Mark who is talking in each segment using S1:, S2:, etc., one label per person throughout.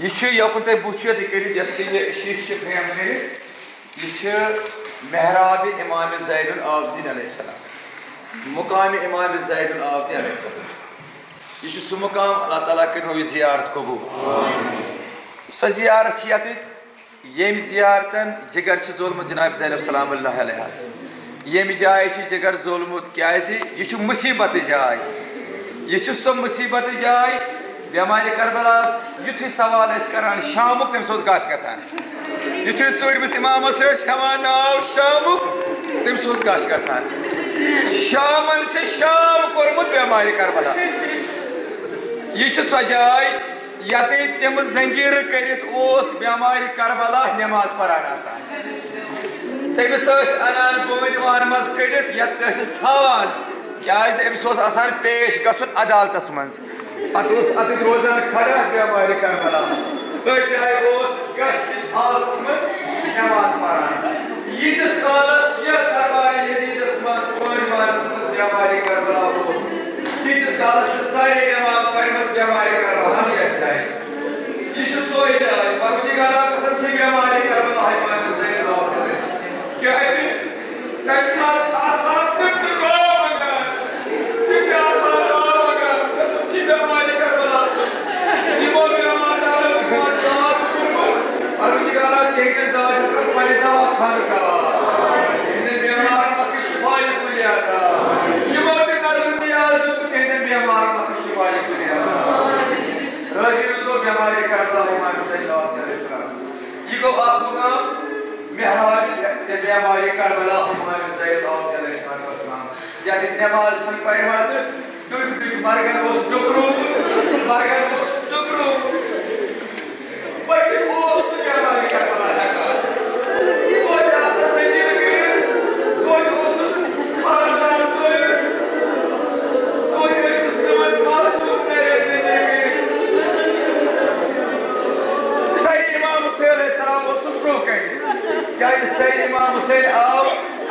S1: यह यकुन तुम बुछियो कर शीश फ्रेम कर यह महराब इमाम ज़ैनुल आबिदीन अलैहिस्सलाम मुकाम इमाम ज़ैनुल आबिदीन अलैहिस्सलाम यह सह मुकाम अल्लाह ताला कर ज़ियारत कबूल सह ज़ियारत यम ज़ियारतन जिगर जोलमुत जनाब ज़ैनब सलामुल्लाह अलैहास यम जाय जिगर जोलमुत क्या यह मुसीबत जाय यह सह मुसीबत जाय बेमार करबलास युथु सवाल करान शामुक तम सोज गाश गचान युथु चोरमिस इमामस हेवान नाव शामुक तम सोज गाश गचान शामन शाम कोरमुत बेमार करबलास यह सह जाय यत तम जंजीर करित बेमार करबला नमाज परान तमिस अनान बोवन मज कड़ित ये थावान क्या अमिस पेश गुन अदालतस मज पे अत रोजान खड़ा बेमार करबला तथ जाए गश हालत मज नमाज परान यीस कालस ये दरबार यजीदस मज बोनवानस मज बेमार करबला यीस कालस सारे नमाज पढ़मत बेमार करबला हम ये जाए यह सोई जाए परवरदिगार कसम से बेमार करबला इमाम ज़ैनुल आबिदीन क्या तम साथ आसान नमाज पढ़ मरगन डुकरू मरगन डुकरू इमाम हुसैन आओ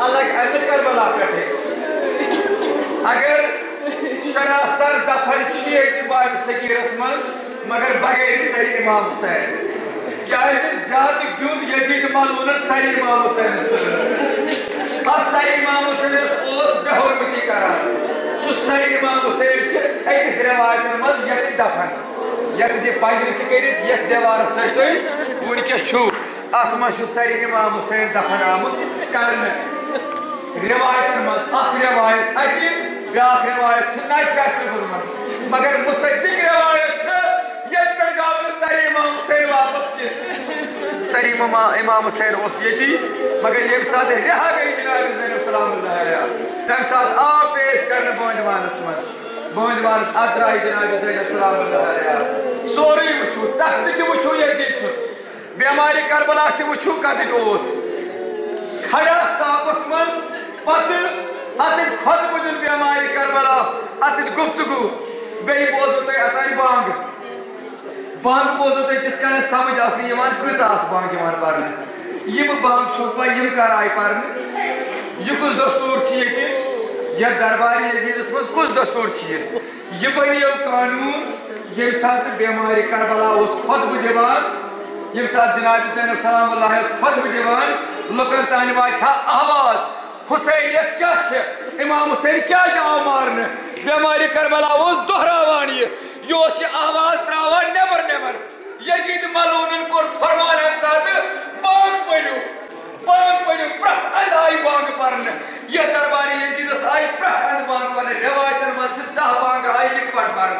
S1: अलग अमित करबला पे अगर शरासर दफन बाब सगीरस मज मगर बगैर सही इमाम हुसैन क्या ज्यादा गुन यजीद मलून सही इमाम हुसैन सही इमाम हुसैन बेहरमती करान सह सही इमाम हुसैन अकिस रवायत मज ये दफन ये पजर कर दीवार वनकस अत मज सही इमाम हुसैन दफन आमुत कर रिवायतन मज रिवायत अति ब्या रिवायत मगर मुसद्दिक रिवायत ये पे सरी इमाम हुसैन वापस सरी इमाम हुसैन ये मगर ये साथ रिहा गई जनाब ज़ैनब सलामुल्लाह अलैहा तम साथ आ पेश कर बोंदवानस मज बोंदवानस अद्राई जनाब ज़ैनब सलामुल्लाह अलैहा सोरी वुचू तख्त वुचू यजीद बेमारी करबला वुचू कत खड़ा तापस मज पत अत खुतब दिन बेमारी करबला अत गुफ्तगू बे बोजो तुम अताई बांग बांग बोजो तुम तिथ कन समझ कच बांग पर यम बांग छुप यम कर आय पर यह कुछ दस्तूर ये दरबार यजीदस मज कुछ दस्तूर यह बनो कानून ये सात बेमारी करबला खुतब दिवान ये सात जनाब ज़ैनब सलामुल्लाह खुतब दिवान लुकन तान वात आवाज हुसैनियत क्या इमाम हुसैन क्या आव मारने बेमारी करबला दोहरावान यह आवाज त्रावान नबर नबर यजीद मलून कोर फरमान अम सात बांग पड़ो प्रथ अंद आई बांग पर यह दरबार यजीदस आई प्रथ अंद बांग पर रिवायतन मज 10 बांग आई इकवट पर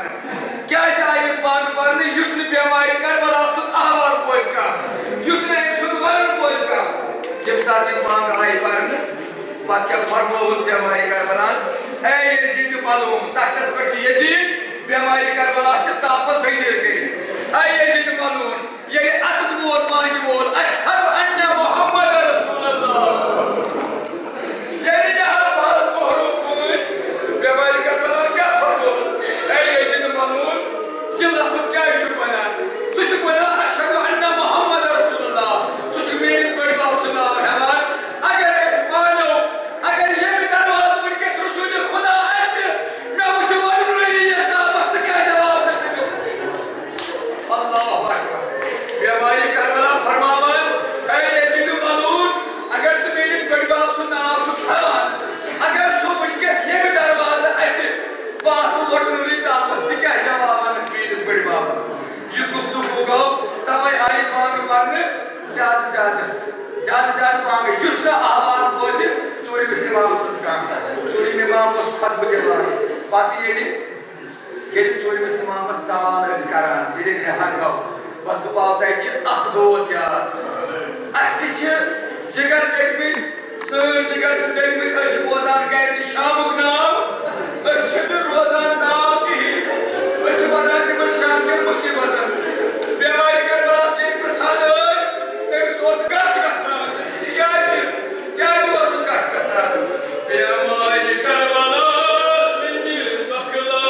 S1: क्या आई बांग पर युथ बेमारी करबला आवाज पोज का युथ वन पोज का ये सात बांग आई पर क्या फरमोस बेमारी करबला ए यजीद मलूम तख्तस पे यजीद बेमारी करबला तापस जंजीर कर ए यजीद मलूम ये अत बोल मांग बोल अशहदु अन्ना मुहम्मद रसूलुल्लाह ये जहां भारत कोहरो कुछ बेमारी करबला क्या फरमोस ए यजीद मलूम ये लफ्ज क्या है बना तुझ को अशहदु अन्ना मुहम्मद रसूलुल्लाह तुझ मेरे बड़े बाप सुना है अगर ज्यादा पांगे युद्ध का आवाज बोझ चोरी में इमाम सस काम चोरी में इमाम उस खत बुझे पाती ये चोरी में इमाम सवाल इस कारण ये ने हर गाव बस तो पाता है कि अख दो यार अस्तिच जिगर देखमिन सर जिगर से देखमिन अश बोजान गए शामुक नाम अश रोजान नाम की अश वदान के शाम के मुसीबत बेमारी कर बला से प्रसाद तेरे सोच का क्या वो सोच का बेमारी कर बला सिंह तकला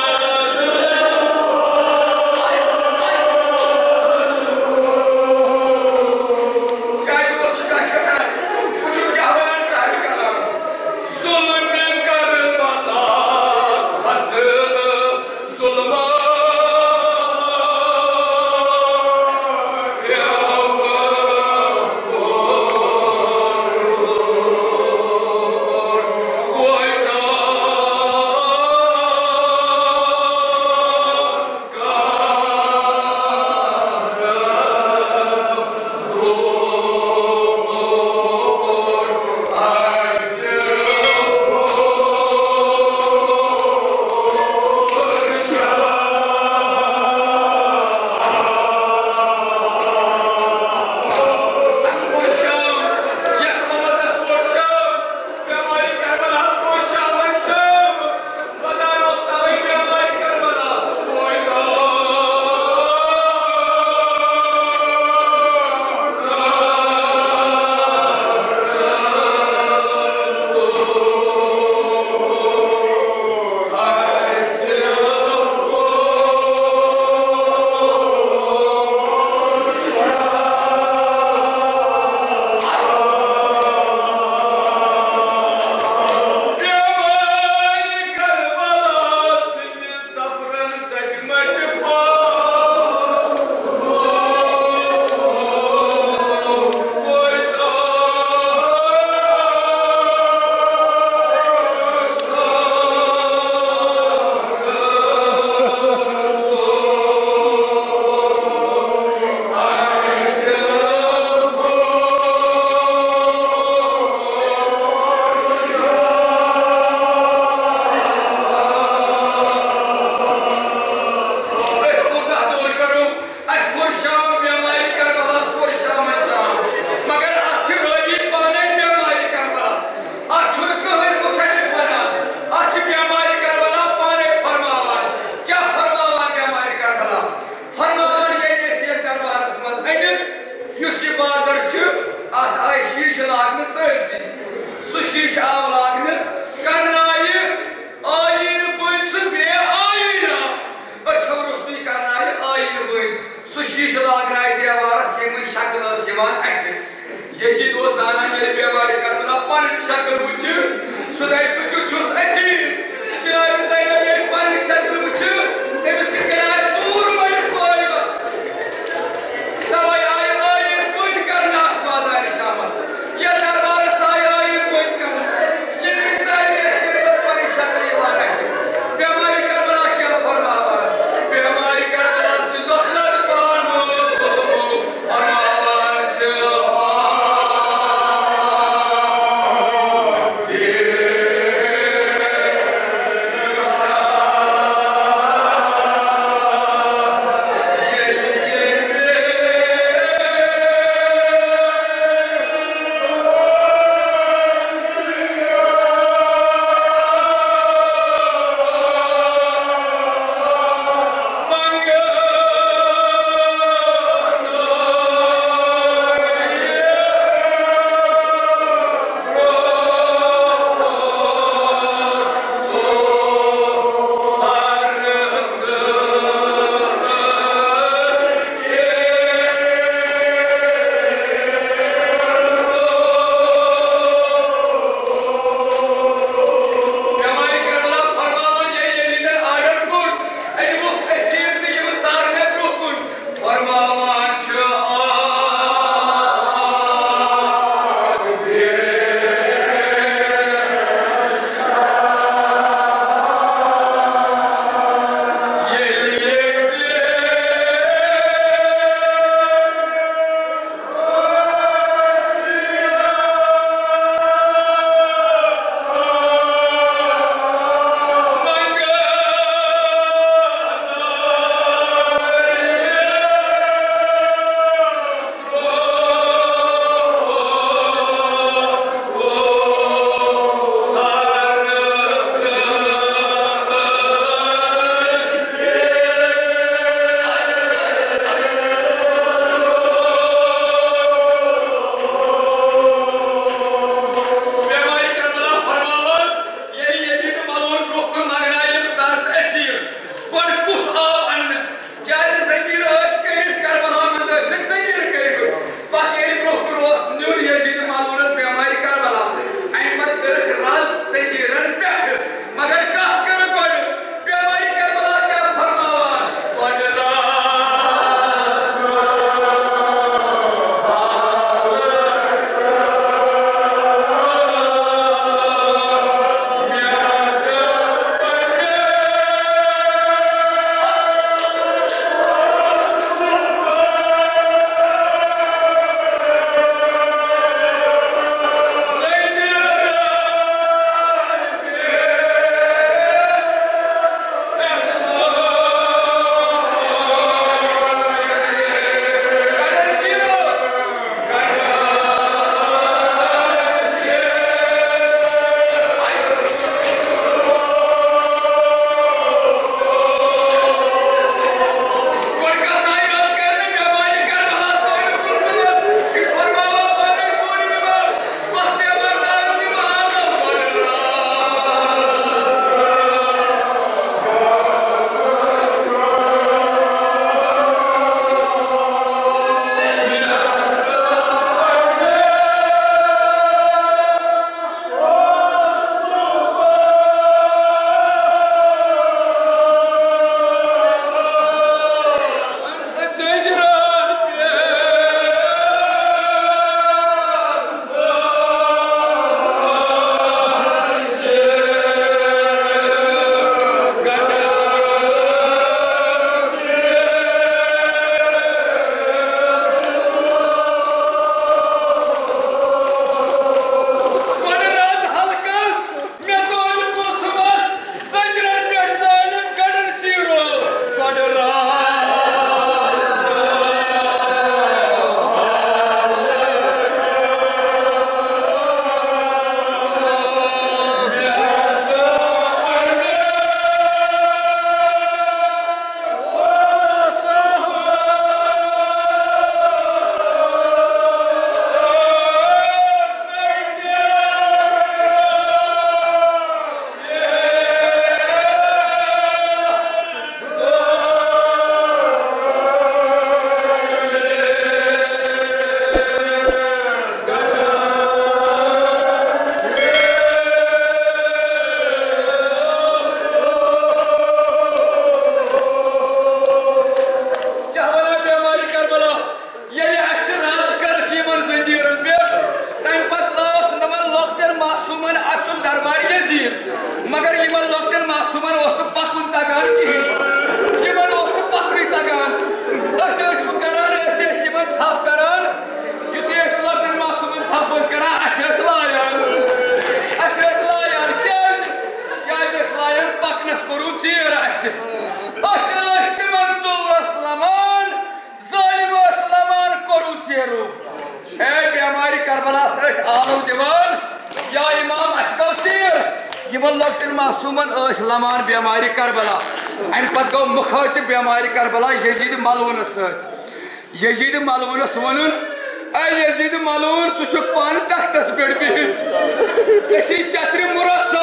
S1: यजीद मगर यमन लोकटन मासूमन पकुन तगान यमन पकुन तगान करान थप करान युत लोकटन मासूमन थप करान लायान लायान पकनस कोरू चीर तिमन तुलमान जालिम लमान कोरू चीरू ए बेमारी करबलास आलव दिवान या इमाम अशगो चीर यमन लोकटन मासूमन लमान बेमारी करबला अम पत गो मुखातिब बेमारी करबला यजीद मलूनस यजीद मलूनस वन यजीद मलून तुक पान तख्तस पे बिहित चत्र मुरस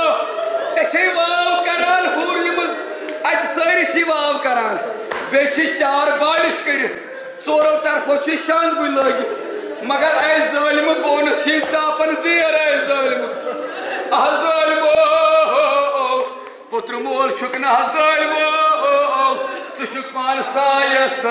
S1: वाव करान हूर अत सारी वाव करान बे 4 बारिश कर चोरो तरफो शांद गुल लगित मगर ऐ जालिम बोनस तापन जेर ऐ जालिम पुत्र मोल छुक न जालिमो तुक पान सायस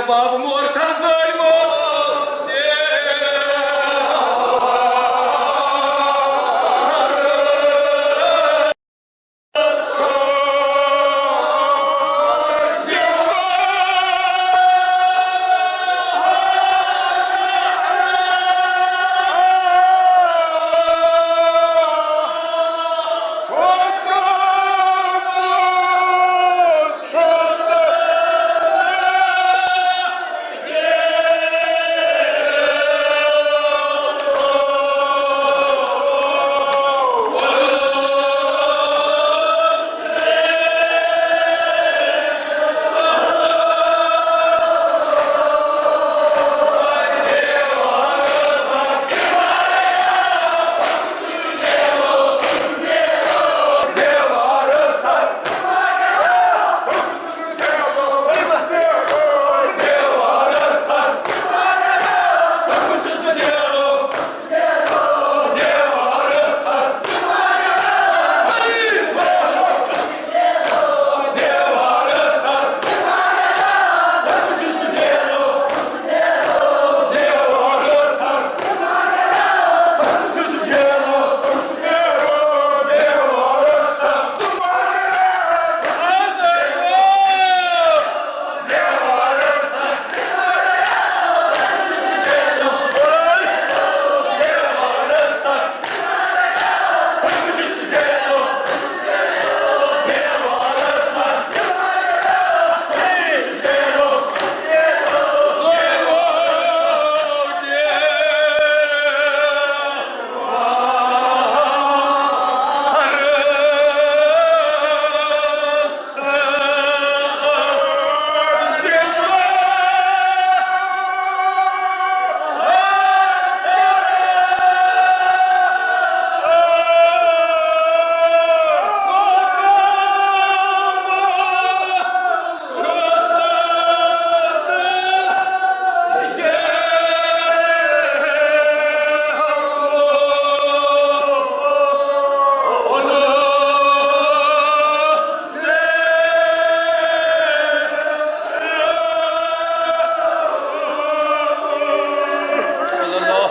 S1: बाब मोर था जालिमो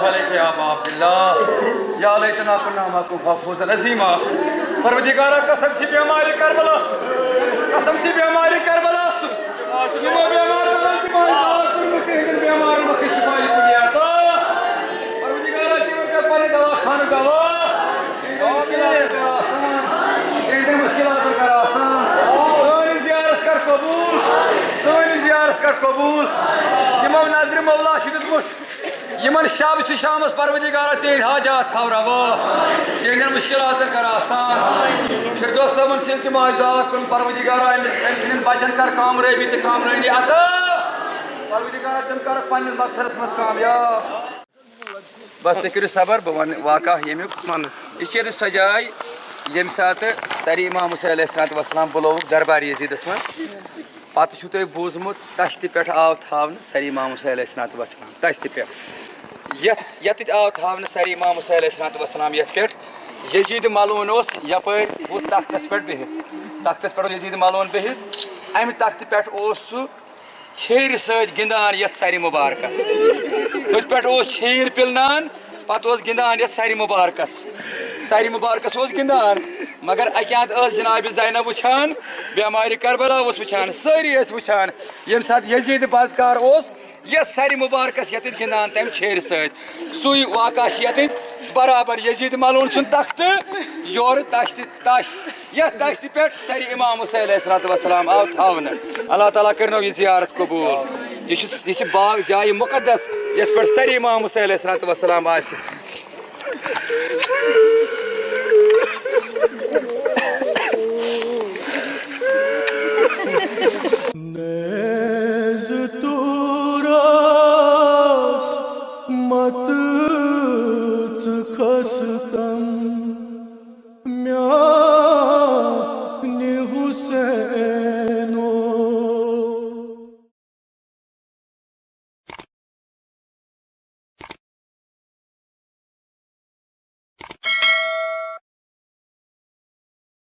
S1: अलैका या अबा अब्दुल्लाह या लैतना कुन्ना माकुम फौज़न अज़ीमा। परवरदिगारा कसम छी बेमारी करबला कसम छी बेमारी करबला यमो बेमार की मार के बेमार मखे शिफाई कुलिया तो परवरदिगारा की उनका पानी दवा खान दवा इन मुश्किलात का आसान सोनी ज़ियारत कर कबूल सोनी ज़ियारत कर कबूल यमो नाज़िर मौला शिदत मुश यमन शाब से शामस परवरदिगारा तेज हाजात खवरवा इन मुश्किलात कर आसान फिर जो समन से की माजात कुन परवरदिगारा इन बचन कर कामयाबी ते कामयाबी अता परवरदिगारा तुम कर पन्ने मकसद में कामयाब बस ते करू सबर बवन वाका यमिक मन इशर सजाय यम साथ सरी इमाम हुसैन अलैहिस्सलाम बुलो दरबार यजीदस में पत छु तय बूजमुत तश्त पे आव थावन सरी इमाम हुसैन अलैहिस्सलाम तश्त पे यत आव थावन सरी इमाम हुसैन अलैहिस्सलाम यत पे यजीद मलून यपर वो तख्तस पे बिहित तख्तस पे यजीद मलून बिहित अमि तख्त पे सह छेर सत गिंदान यत सरी मुबारकस तुझ पे छेर पिलनान पत गिंदान यत सरी मुबारकस गिंदान मगर अक्यात जनाब ज़ैनब वुछान बेमारी करबला वुछान सारी वुछान यम सात यजीद बदकार यत सरी मुबारकस यत गिंदान तम छेर सत सुई वाक़ा यत बराबर यजीद मलून सुन तख्त योर तश्त तश यत तश्त पे सरी इमाम हुसैन अलैहिस्सलाम आव थावन अल्लाह ताला करनो ये ज़ियारत कबूल ये बाग जाय मुकद्दस यत पे सरी इमाम हुसैन अलैहिस्सलाम आस
S2: नेज़ तुरास मत खस्तम म्यानी हुसैन